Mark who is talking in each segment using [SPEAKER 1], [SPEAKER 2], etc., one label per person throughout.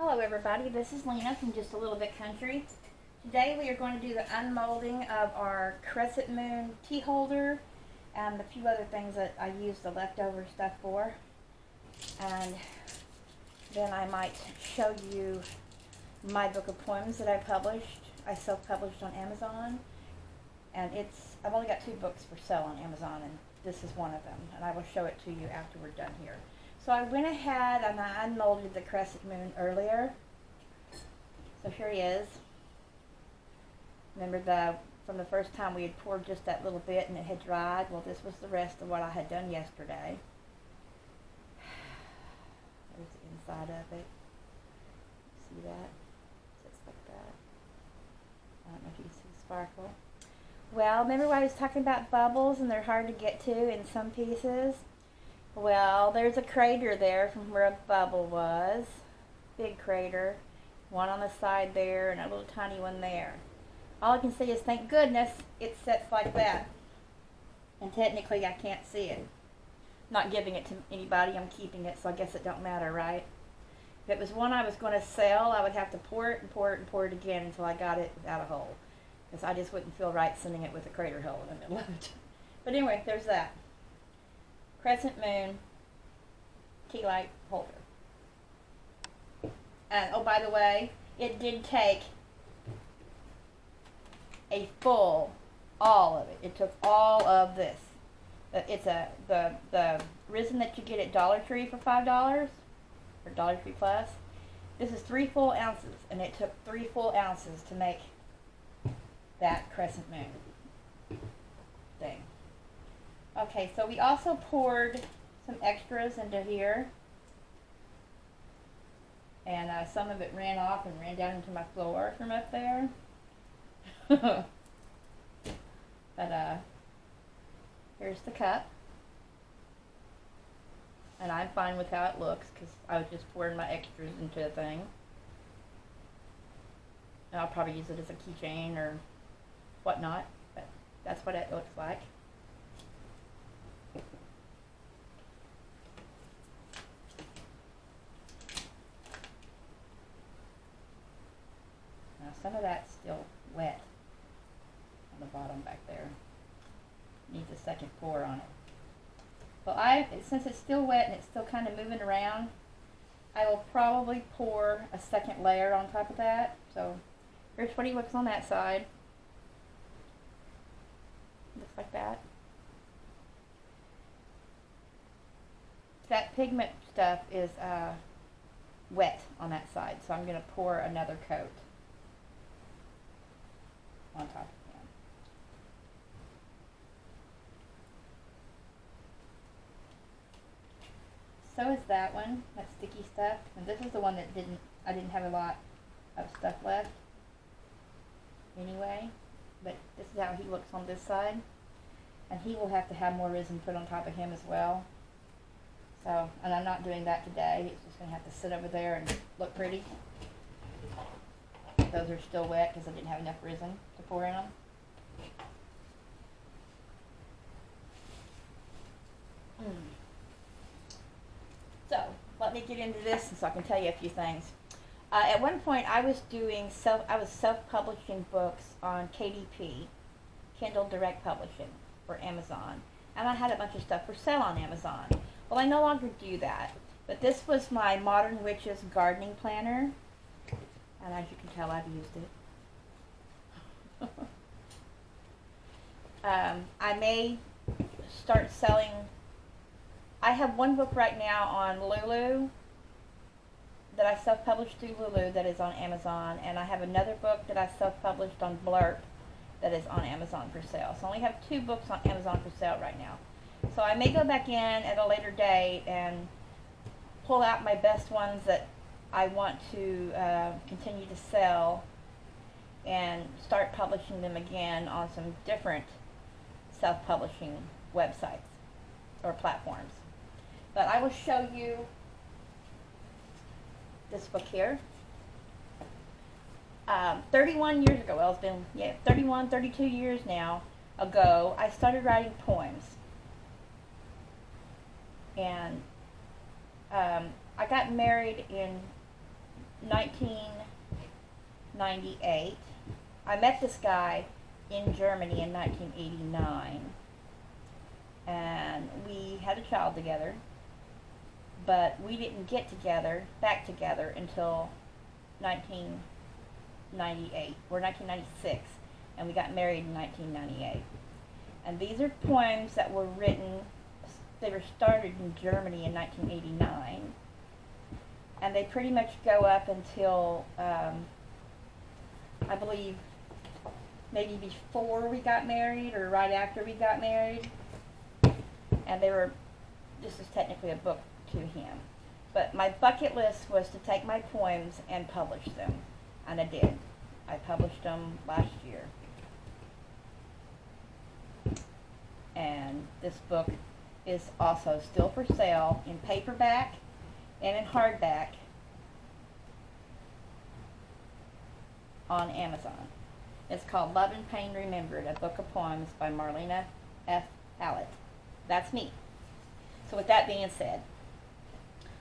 [SPEAKER 1] Hello everybody, this is Lena from Just a Little Bit Country. Today we are going to do the unmolding of our Crescent Moon tea holder and a few other things that I used the leftover stuff for. And then I might show you my book of poems that I published. I self-published on Amazon, and I've only got 2 books for sale on Amazon, and this is one of them, and I will show it to you after we're done here. So I went ahead and I unmolded the Crescent Moon earlier. So here he is. Remember from the first time we had poured just that little bit and it had dried? Well, this was the rest of what I had done yesterday. There's the inside of it. See that? Just like that. I don't know if you can see the sparkle. Well, remember when I was talking about bubbles and they're hard to get to in some pieces? Well, there's a crater there from where a bubble was. Big crater. One on the side there and a little tiny one there. All I can see is, thank goodness, it sits like that. And technically I can't see it. Not giving it to anybody, I'm keeping it, so I guess it don't matter, right? If it was one I was going to sell, I would have to pour it and pour it and pour it again until I got it without a hole. Because I just wouldn't feel right sending it with a crater hole in the middle of it. But anyway, there's that. Crescent Moon tea light holder. And oh, by the way, it did take a full, all of it. It took all of this. It's the resin that you get at Dollar Tree for $5, or Dollar Tree Plus. This is 3 full ounces, and it took 3 full ounces to make that Crescent Moon thing. Okay, so we also poured some extras into here, and some of it ran off and ran down into my floor from up there. But here's the cup, and I'm fine with how it looks because I was just pouring my extras into the thing. And I'll probably use it as a keychain or whatnot, but that's what it looks like. Some of that's still wet on the bottom back there. Needs a second pour on it. Well, since it's still wet and it's still kind of moving around, I will probably pour a second layer on top of that. So here's what he looks on that side. Looks like that. That pigment stuff is wet on that side, so I'm going to pour another coat on top of him. So is that one, that sticky stuff. And this is the one that I didn't have a lot of stuff left anyway. But this is how he looks on this side. And he will have to have more resin put on top of him as well. So, and I'm not doing that today. It's just going to have to sit over there and look pretty. Those are still wet because I didn't have enough resin to pour in them. So, let me get into this so I can tell you a few things. At one point, I was self-publishing books on KDP, Kindle Direct Publishing, for Amazon, and I had a bunch of stuff for sale on Amazon. Well, I no longer do that, but this was my Modern Witches gardening planner. And as you can tell, I've used it. I may start selling. I have one book right now on Lulu that I self-published through Lulu that is on Amazon, and I have another book that I self-published on Blurp that is on Amazon for sale. So I only have 2 books on Amazon for sale right now. So I may go back in at a later date and pull out my best ones that I want to continue to sell and start publishing them again on some different self-publishing websites or platforms. But I will show you this book here. 31 years ago, well, it's been 31, 32 years now ago, I started writing poems. And I got married in 1998. I met this guy in Germany in 1989, and we had a child together, but we didn't get back together until 1998, or 1996, and we got married in 1998. And these are poems that were written, they were started in Germany in 1989, and they pretty much go up until, I believe, maybe before we got married, or right after we got married, and this is technically a book to him. But my bucket list was to take my poems and publish them, and I did. I published them last year. And this book is also still for sale in paperback and in hardback on Amazon. It's called Love and Pain Remembered, a book of poems by Marlena F. Hallett. That's me. So with that being said,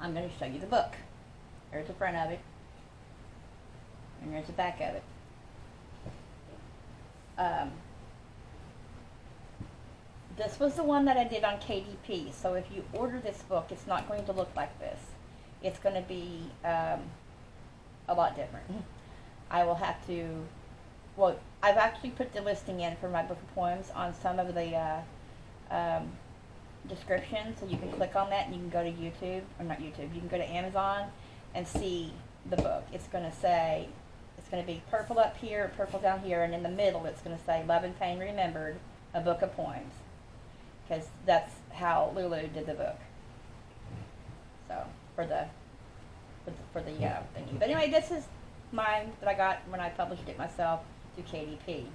[SPEAKER 1] I'm going to show you the book. There's the front of it, and there's the back of it. This was the one that I did on KDP, so if you order this book, it's not going to look like this. It's going to be a lot different. I will have to, well, I've actually put the listing in for my book of poems on some of the descriptions, so you can click on that and you can go to YouTube, or not YouTube, you can go to Amazon and see the book. It's going to say, it's going to be purple up here, purple down here, and in the middle it's going to say Love and Pain Remembered, a book of poems. Because that's how Lulu did the book. So, for the thingy. But anyway, this is mine that I got when I published it myself through KDP.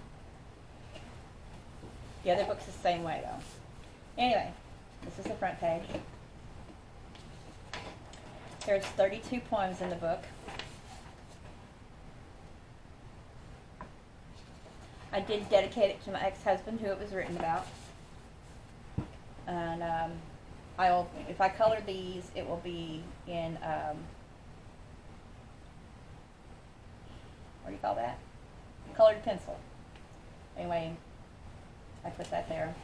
[SPEAKER 1] The other book's the same way though. Anyway, this is the front page. There's 32 poems in the book. I did dedicate it to my ex-husband, who it was written about. And if I color these, it will be in, what do you call that? Colored pencil. Anyway, I put that there.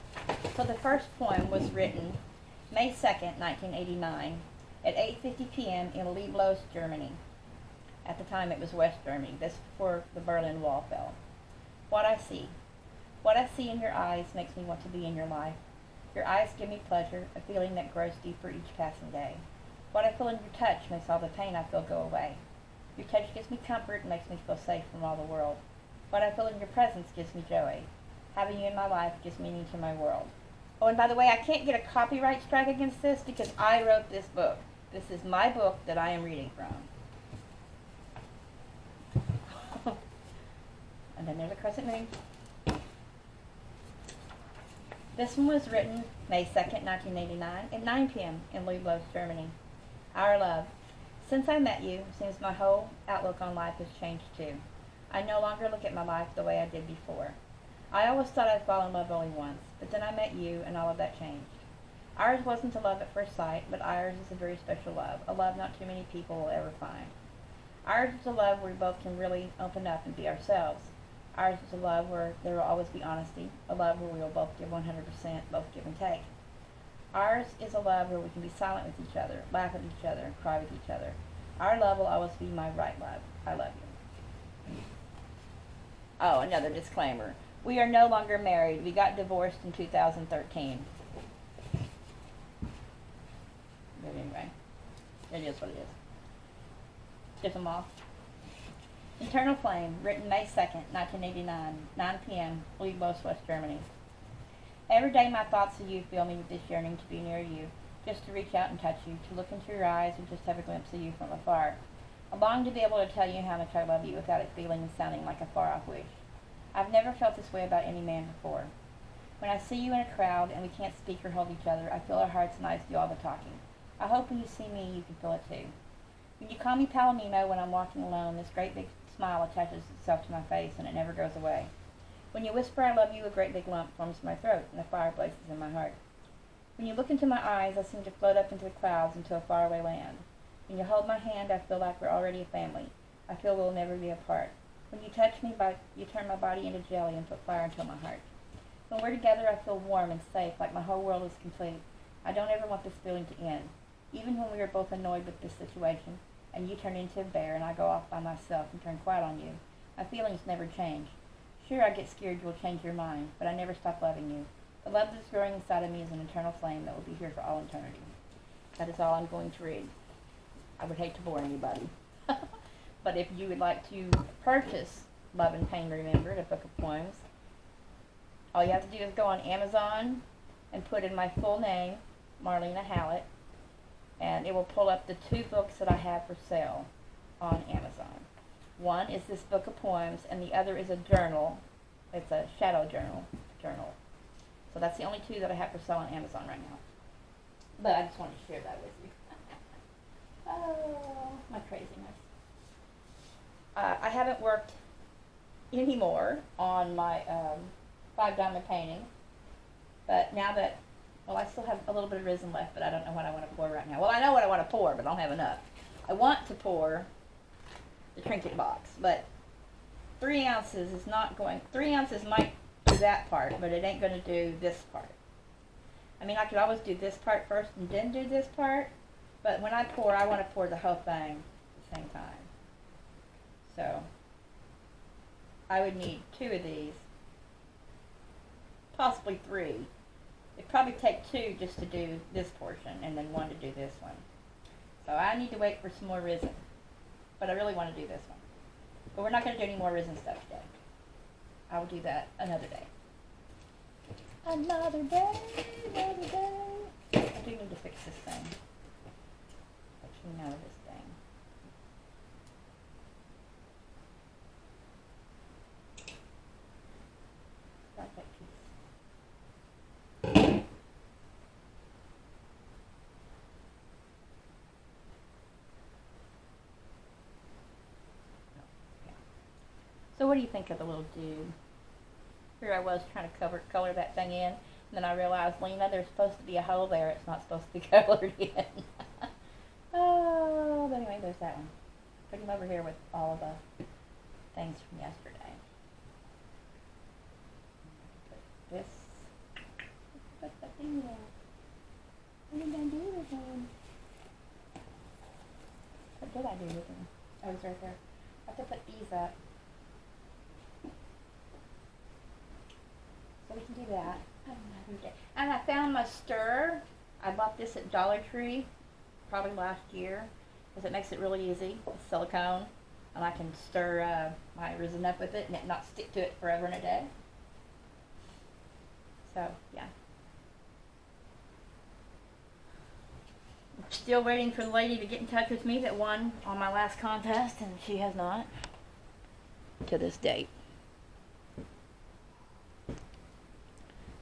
[SPEAKER 1] So the first poem was written May 2nd, 1989, at 8:50 p.m. in Lieblos, Germany. At the time it was West Germany, this before the Berlin Wall fell. What I see in your eyes makes me want to be in your life. Your eyes give me pleasure, a feeling that grows deeper each passing day. What I feel in your touch makes all the pain I feel go away. Your touch gives me comfort and makes me feel safe from all the world. What I feel in your presence gives me joy. Having you in my life gives meaning to my world. Oh, and by the way, I can't get a copyright strike against this because I wrote this book. This is my book that I am reading from. And then there's a crescent moon. This one was written May 2nd, 1989, at 9 p.m. in Lieblos, Germany. Our love. Since I met you, it seems my whole outlook on life has changed too. I no longer look at my life the way I did before. I always thought I'd fall in love only once, but then I met you and all of that changed. Ours wasn't a love at first sight, but ours is a very special love, a love not too many people will ever find. Ours is a love where we both can really open up and be ourselves. Ours is a love where there will always be honesty, a love where we will both give 100%, both give and take. Ours is a love where we can be silent with each other, laugh at each other, and cry with each other. Our love will always be my right love. I love you. Oh, another disclaimer. We are no longer married. We got divorced in 2013. But anyway, it is what it is. Get them off. Eternal Flame, written May 2nd, 1989, 9 p.m., Lieblos, West Germany. Every day my thoughts of you fill me with this yearning to be near you, just to reach out and touch you, to look into your eyes and just have a glimpse of you from afar. I long to be able to tell you how much I love you without it feeling and sounding like a far-off wish. I've never felt this way about any man before. When I see you in a crowd and we can't speak or hold each other, I feel our hearts and eyes do all the talking. I hope when you see me, you can feel it too. When you call me Palomino when I'm walking alone, this great big smile attaches itself to my face and it never goes away. When you whisper I love you, a great big lump forms in my throat and a fire blazes in my heart. When you look into my eyes, I seem to float up into the clouds into a faraway land. When you hold my hand, I feel like we're already a family. I feel we'll never be apart. When you touch me, you turn my body into jelly and put fire into my heart. When we're together, I feel warm and safe, like my whole world is complete. I don't ever want this feeling to end. Even when we are both annoyed with this situation, and you turn into a bear and I go off by myself and turn quiet on you, my feelings never change. Sure, I get scared you'll change your mind, but I never stop loving you. The love that's growing inside of me is an eternal flame that will be here for all eternity. That is all I'm going to read. I would hate to bore anybody. But if you would like to purchase Love and Pain Remembered, a book of poems, all you have to do is go on Amazon and put in my full name, Marlena Hallett, and it will pull up the 2 books that I have for sale on Amazon. One is this book of poems, and the other is a journal. It's a shadow journal. So that's the only 2 that I have for sale on Amazon right now. But I just wanted to share that with you. Oh, my craziness. I haven't worked anymore on my 5 diamond painting, but now that, well, I still have a little bit of resin left, but I don't know what I want to pour right now. Well, I know what I want to pour, but I don't have enough. I want to pour the trinket box, but 3 ounces is not going, 3 ounces might do that part, but it ain't going to do this part. I mean, I could always do this part first and then do this part, but when I pour, I want to pour the whole thing at the same time. So, I would need 2 of these, possibly 3. It'd probably take 2 just to do this portion, and then 1 to do this one. So I need to wait for some more resin, but I really want to do this one. But we're not going to do any more resin stuff today. I will do that another day. Another day, another day. I do need to fix this thing. Actually, no, this thing. Like that piece. So what do you think of the little dude? Here I was trying to color that thing in, and then I realized, Lena, there's supposed to be a hole there. It's not supposed to be colored in. Oh, but anyway, there's that one. Put him over here with all of the things from yesterday. Put this. Put that thing there. What are you going to do with him? What did I do with him? Oh, it's right there. I have to put these up. So we can do that another day. And I found my stir. I bought this at Dollar Tree probably last year because it makes it really easy. It's silicone, and I can stir my resin up with it and it not stick to it forever and a day. So, yeah. Still waiting for the lady to get in touch with me that won on my last contest, and she has not to this date.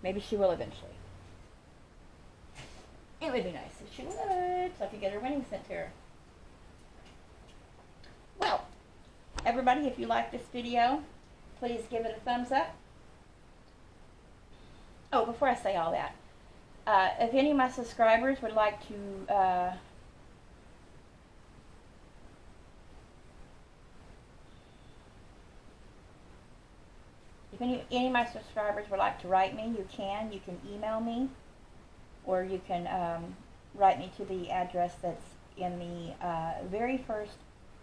[SPEAKER 1] Maybe she will eventually. It would be nice if she would, so I could get her winning sent to her. Well, everybody, if you like this video, please give it a thumbs up. Oh, before I say all that, if any of my subscribers would like to if any of my subscribers would like to write me, you can email me, or you can write me to the address that's in the very first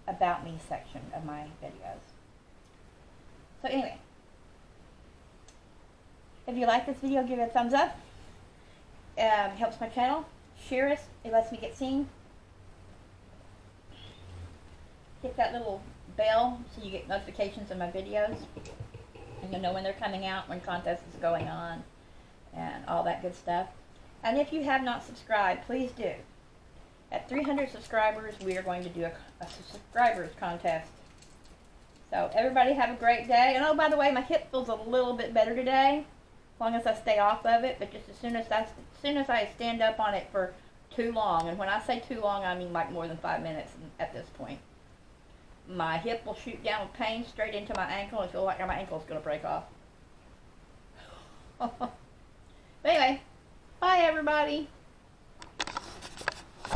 [SPEAKER 1] About Me section of my videos. So anyway, if you like this video, give it a thumbs up. Helps my channel. Share it. It lets me get seen. Hit that little bell so you get notifications of my videos. And you'll know when they're coming out, when contests is going on, and all that good stuff. And if you have not subscribed, please do. At 300 subscribers, we are going to do a subscribers contest. So everybody have a great day. And oh, by the way, my hip feels a little bit better today, as long as I stay off of it. But just as soon as I stand up on it for too long, and when I say too long, I mean like more than 5 minutes at this point, my hip will shoot down with pain straight into my ankle and feel like my ankle's going to break off. But anyway, bye everybody.